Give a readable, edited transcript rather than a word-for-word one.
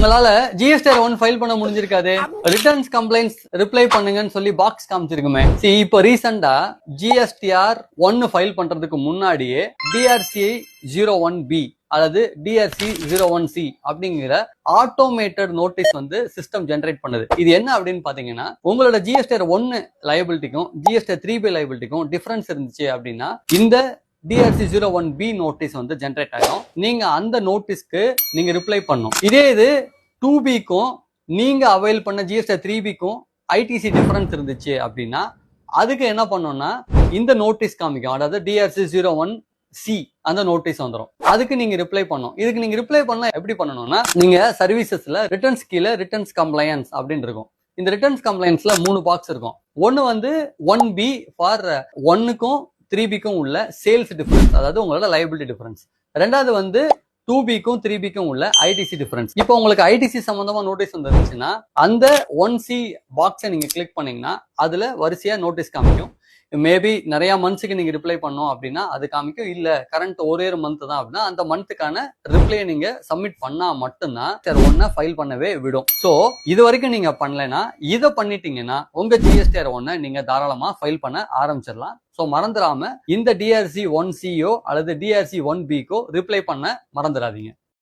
உங்களால GSTR 1 file பண்ண முடிஞ்சிருக்காது. Returns complaints reply பண்ணுங்கன்னு சொல்லி பாக்ஸ் காமிச்சிருக்குமே. இப்போ ரீசெண்டா ஜிஎஸ்டிஆர் 1 ஃபைல் பண்றதுக்கு முன்னாடியே டிஆர்சி 01B அல்லது டிஆர்சி 01C அப்படிங்கிற ஆட்டோமேட்டட் நோட்டீஸ் வந்து சிஸ்டம் ஜெனரேட் பண்ணுது. இது என்ன அப்படின்னு பாத்தீங்கன்னா, உங்களோட ஜிஎஸ்டிஆர் 1 லைபிலிட்டிக்கும் ஜிஎஸ்டிஆர் 3B லைபிலிட்டிக்கும் டிஃபரன்ஸ் இருந்துச்சு அப்படின்னா இந்த டிஆர்சி 01B நோட்டீஸ் வந்து ஜெனரேட் ஆகும். நீங்க அந்த நோட்டீஸ்க்கு நீங்க ரிப்ளை பண்ணும். இதே இது 2Bக்கும் நீங்க அவைல் பண்ண ஜிஎஸ்டிஆர் 3Bக்கும் ஐடிசி டிஃபரன்ஸ் இருந்துச்சு அப்படின்னா அதுக்கு என்ன பண்ணோம்னா இந்த நோட்டீஸ் காமிக்கும். அதாவது டிஆர்சி 01C அந்த நோட்டீஸ் வந்துடும். அதுக்கு நீங்க ரிப்ளை பண்ணும். இதுக்கு நீங்க ரிப்ளை பண்ணா எப்படி பண்ணணும்னா, நீங்க சர்வீசஸ்ல ரிட்டர்ன்ஸ் கீழே ரிட்டர்ன்ஸ் கம்ப்ளையன்ஸ் அப்படின்னு இருக்கும். இந்த ரிட்டர்ன்ஸ் கம்ப்ளைன்ஸ்ல 3 பாக்ஸ் இருக்கும். ஒன்னு வந்து 1B ஃபார் 1க்கும் 3Bக்கும் உள்ள சேல்ஸ் டிஃபரன்ஸ், அதாவது உங்களோட லைபிலிட்டி டிஃபரன்ஸ். ரெண்டாவது வந்து 2Bக்கும் 3Bக்கும் உள்ள ஐடிசி டிஃபரன்ஸ். இப்போ உங்களுக்கு ஐடிசி சம்பந்தமா நோட்டீஸ் வந்துருச்சுன்னா அந்த 1C பாக்ஸை நீங்க கிளிக் பண்ணீங்கன்னா அதுல வரிசையா நோட்டீஸ் காமிக்கும். மேபி நிறைய மந்த்ஸுக்கு நீங்க ரிப்ளை பண்ணோம் அப்படின்னா அது காமிக்கும். இல்ல கரண்ட் ஒரே ஒரு மந்த் தான் அப்படின்னா அந்த மந்த்துக்கான ரிப்ளையை நீங்க சப்மிட் பண்ணா மட்டும்தான் ஜிஎஸ்டிஆர் 1 ஃபைல் பண்ணவே விடும். சோ இது வரைக்கும் நீங்க பண்ணலைன்னா இதை பண்ணிட்டீங்கன்னா உங்க ஜிஎஸ்டிஆர் 1 நீங்க தாராளமா ஃபைல் பண்ண ஆரம்பிச்சிடலாம். சோ மறந்துடாம இந்த டிஆர்சி 1Cயோ அல்லது டிஆர்சி 1Bக்கோ ரிப்ளை பண்ண மறந்துடாதீங்க.